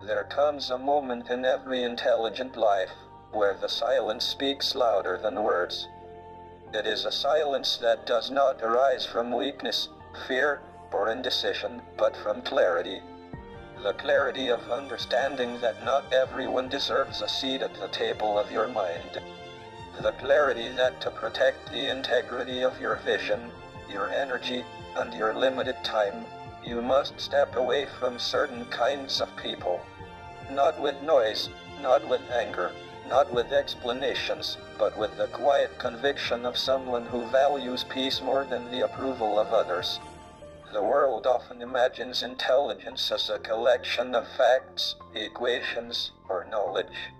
There comes a moment in every intelligent life where the silence speaks louder than words. It is a silence that does not arise from weakness, fear, or indecision, but from clarity. The clarity of understanding that not everyone deserves a seat at the table of your mind. The clarity that to protect the integrity of your vision, your energy, and your limited time, you must step away from certain kinds of people. Not with noise, not with anger, not with explanations, but with the quiet conviction of someone who values peace more than the approval of others. The world often imagines intelligence as a collection of facts, equations, or knowledge.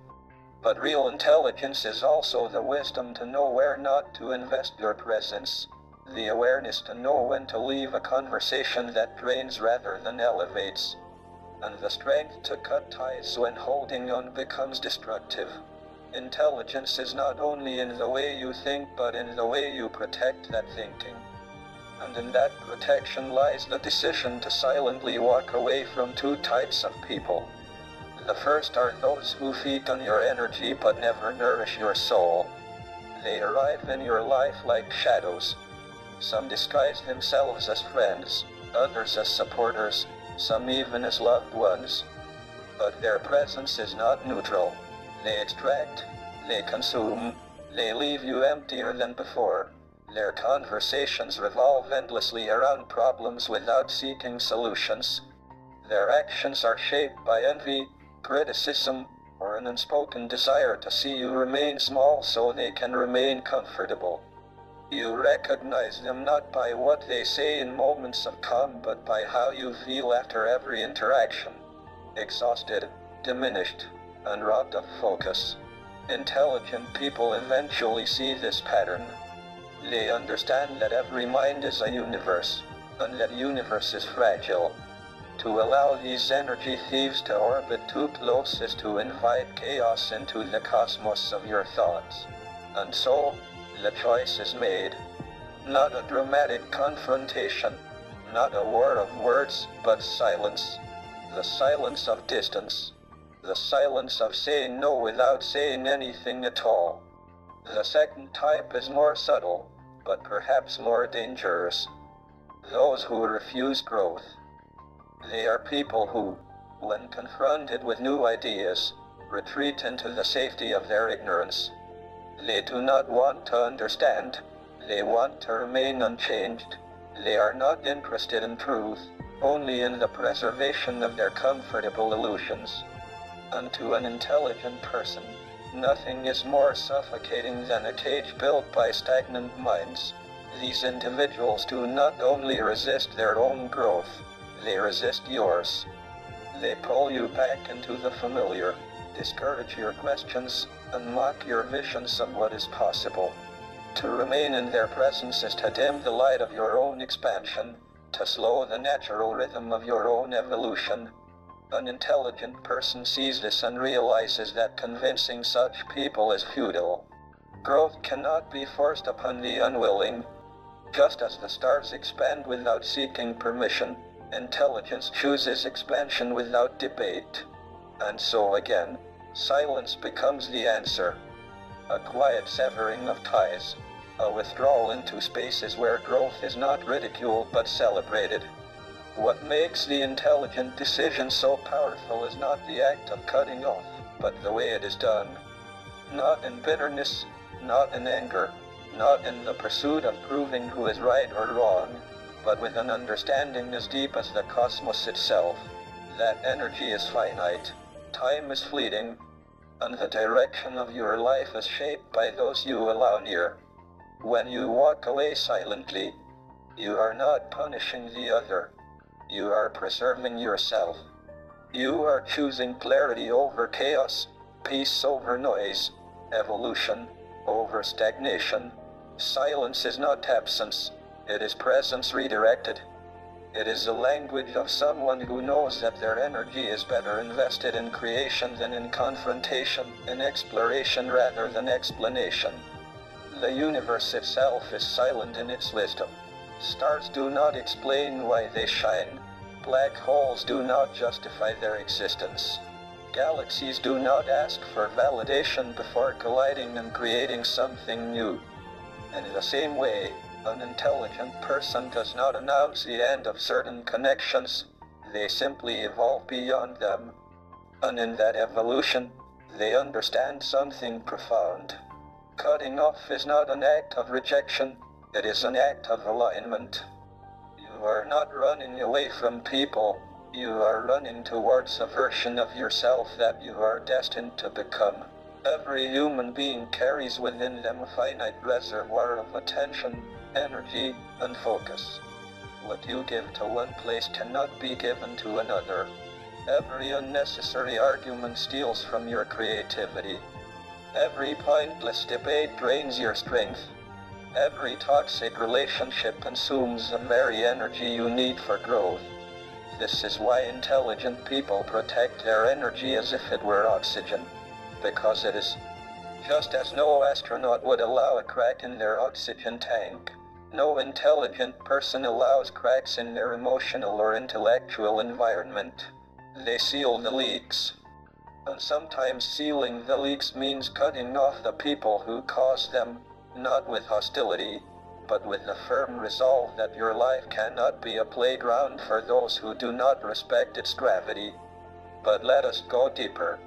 But real intelligence is also the wisdom to know where not to invest your presence, the awareness to know when to leave a conversation that drains rather than elevates, and the strength to cut ties when holding on becomes destructive. Intelligence is not only in the way you think but in the way you protect that thinking. And in that protection lies the decision to silently walk away from two types of people. The first are those who feed on your energy but never nourish your soul. They arrive in your life like shadows. Some disguise themselves as friends, others as supporters, some even as loved ones. But their presence is not neutral. They extract, they consume, they leave you emptier than before. Their conversations revolve endlessly around problems without seeking solutions. Their actions are shaped by envy, criticism, or an unspoken desire to see you remain small so they can remain comfortable. You recognize them not by what they say in moments of calm but by how you feel after every interaction. Exhausted, diminished, and robbed of focus. Intelligent people eventually see this pattern. They understand that every mind is a universe, and that universe is fragile. To allow these energy thieves to orbit too close is to invite chaos into the cosmos of your thoughts. And so, the choice is made. Not a dramatic confrontation, not a war of words, but silence. The silence of distance. The silence of saying no without saying anything at all. The second type is more subtle, but perhaps more dangerous. Those who refuse growth. They are people who, when confronted with new ideas, retreat into the safety of their ignorance. They do not want to understand, they want to remain unchanged. They are not interested in truth, only in the preservation of their comfortable illusions. And to an intelligent person, nothing is more suffocating than a cage built by stagnant minds. These individuals do not only resist their own growth, they resist yours. They pull you back into the familiar, discourage your questions, and mock your visions of what is possible. To remain in their presence is to dim the light of your own expansion, to slow the natural rhythm of your own evolution. An intelligent person sees this and realizes that convincing such people is futile. Growth cannot be forced upon the unwilling. Just as the stars expand without seeking permission, intelligence chooses expansion without debate. And so again, silence becomes the answer. A quiet severing of ties. A withdrawal into spaces where growth is not ridiculed but celebrated. What makes the intelligent decision so powerful is not the act of cutting off, but the way it is done. Not in bitterness, not in anger, not in the pursuit of proving who is right or wrong, but with an understanding as deep as the cosmos itself, that energy is finite, time is fleeting, and the direction of your life is shaped by those you allow near. When you walk away silently, you are not punishing the other. You are preserving yourself. You are choosing clarity over chaos, peace over noise, evolution over stagnation. Silence is not absence, it is presence redirected. It is the language of someone who knows that their energy is better invested in creation than in confrontation, in exploration rather than explanation. The universe itself is silent in its wisdom. Stars do not explain why they shine. Black holes do not justify their existence. Galaxies do not ask for validation before colliding and creating something new. In the same way, an intelligent person does not announce the end of certain connections, they simply evolve beyond them. And in that evolution, they understand something profound. Cutting off is not an act of rejection, it is an act of alignment. You are not running away from people, you are running towards a version of yourself that you are destined to become. Every human being carries within them a finite reservoir of attention, energy, and focus. What you give to one place cannot be given to another. Every unnecessary argument steals from your creativity. Every pointless debate drains your strength. Every toxic relationship consumes the very energy you need for growth. This is why intelligent people protect their energy as if it were oxygen. Because it is. Just as no astronaut would allow a crack in their oxygen tank, no intelligent person allows cracks in their emotional or intellectual environment. They seal the leaks. And sometimes sealing the leaks means cutting off the people who cause them, not with hostility, but with the firm resolve that your life cannot be a playground for those who do not respect its gravity. But let us go deeper.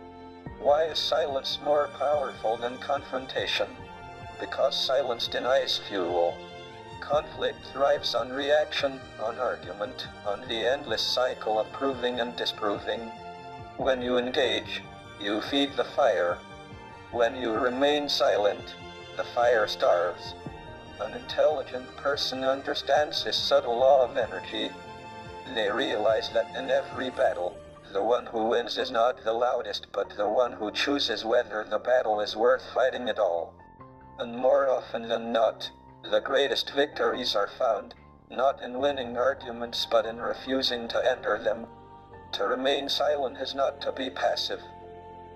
Why is silence more powerful than confrontation? Because silence denies fuel. Conflict thrives on reaction, on argument, on the endless cycle of proving and disproving. When you engage, you feed the fire. When you remain silent, the fire starves. An intelligent person understands this subtle law of energy. They realize that in every battle, the one who wins is not the loudest but the one who chooses whether the battle is worth fighting at all. And more often than not, the greatest victories are found, not in winning arguments but in refusing to enter them. To remain silent is not to be passive.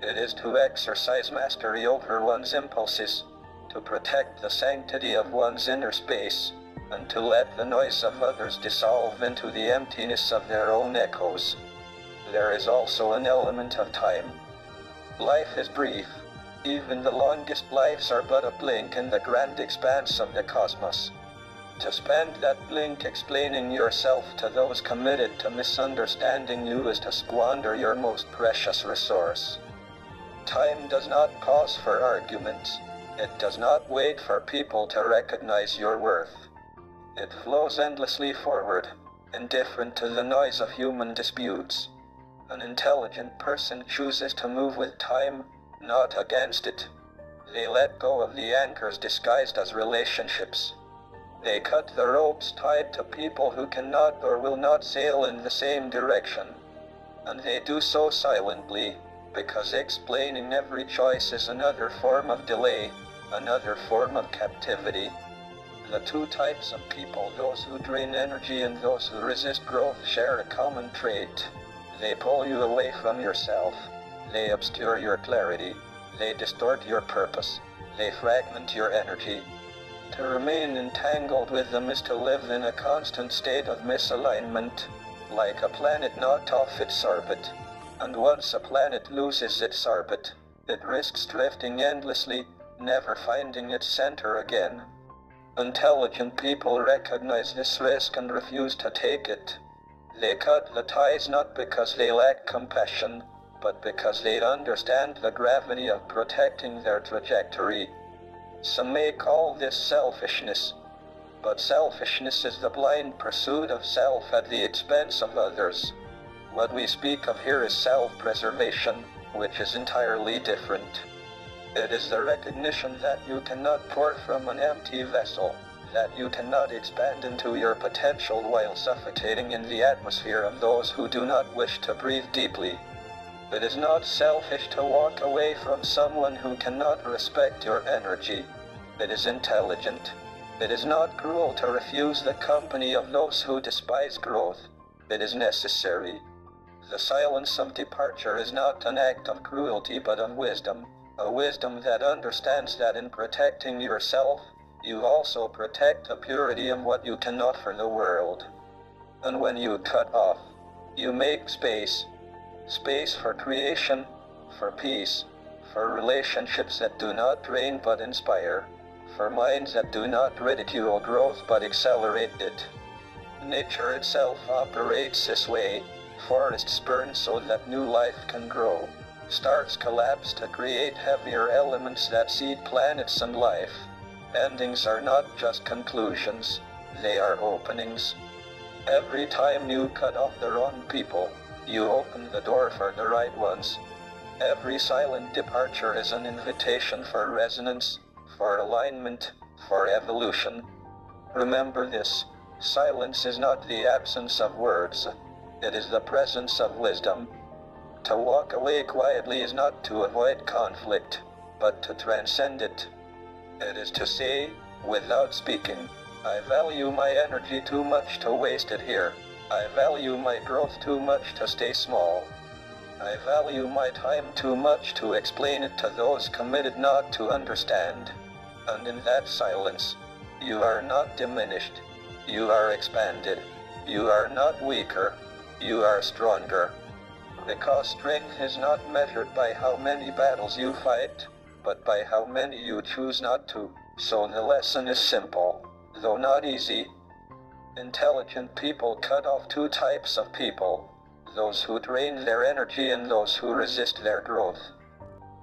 It is to exercise mastery over one's impulses, to protect the sanctity of one's inner space, and to let the noise of others dissolve into the emptiness of their own echoes. There is also an element of time. Life is brief. Even the longest lives are but a blink in the grand expanse of the cosmos. To spend that blink explaining yourself to those committed to misunderstanding you is to squander your most precious resource. Time does not pause for arguments. It does not wait for people to recognize your worth. It flows endlessly forward, indifferent to the noise of human disputes. An intelligent person chooses to move with time, not against it. They let go of the anchors disguised as relationships. They cut the ropes tied to people who cannot or will not sail in the same direction. And they do so silently, because explaining every choice is another form of delay, another form of captivity. The two types of people, those who drain energy and those who resist growth, share a common trait. They pull you away from yourself. They obscure your clarity. They distort your purpose. They fragment your energy. To remain entangled with them is to live in a constant state of misalignment, like a planet knocked off its orbit. And once a planet loses its orbit, it risks drifting endlessly, never finding its center again. Intelligent people recognize this risk and refuse to take it. They cut the ties not because they lack compassion, but because they understand the gravity of protecting their trajectory. Some may call this selfishness, but selfishness is the blind pursuit of self at the expense of others. What we speak of here is self-preservation, which is entirely different. It is the recognition that you cannot pour from an empty vessel, that you cannot expand into your potential while suffocating in the atmosphere of those who do not wish to breathe deeply. It is not selfish to walk away from someone who cannot respect your energy. It is intelligent. It is not cruel to refuse the company of those who despise growth. It is necessary. The silence of departure is not an act of cruelty but of wisdom, a wisdom that understands that in protecting yourself, you also protect the purity of what you can offer the world. And when you cut off, You make space. Space for creation, for peace, for relationships that do not drain but inspire, for minds that do not ridicule growth but accelerate it. Nature itself operates this way. Forests burn so that new life can grow. Stars collapse to create heavier elements that seed planets and life. Endings are not just conclusions, they are openings. Every time you cut off the wrong people, you open the door for the right ones. Every silent departure is an invitation for resonance, for alignment, for evolution. Remember this, silence is not the absence of words, it is the presence of wisdom. To walk away quietly is not to avoid conflict, but to transcend it. It is to say, without speaking, I value my energy too much to waste it here. I value my growth too much to stay small. I value my time too much to explain it to those committed not to understand. And in that silence, you are not diminished. You are expanded. You are not weaker. You are stronger. Because strength is not measured by how many battles you fight, but by how many you choose not to. So the lesson is simple, though not easy. Intelligent people cut off two types of people, those who drain their energy and those who resist their growth.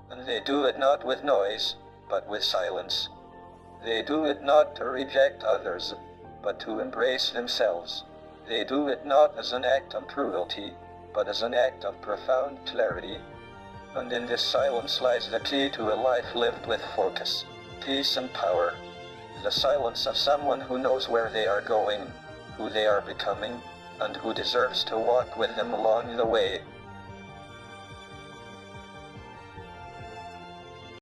And they do it not with noise, but with silence. They do it not to reject others, but to embrace themselves. They do it not as an act of cruelty, but as an act of profound clarity. And in this silence lies the key to a life lived with focus, peace and power. The silence of someone who knows where they are going, who they are becoming, and who deserves to walk with them along the way.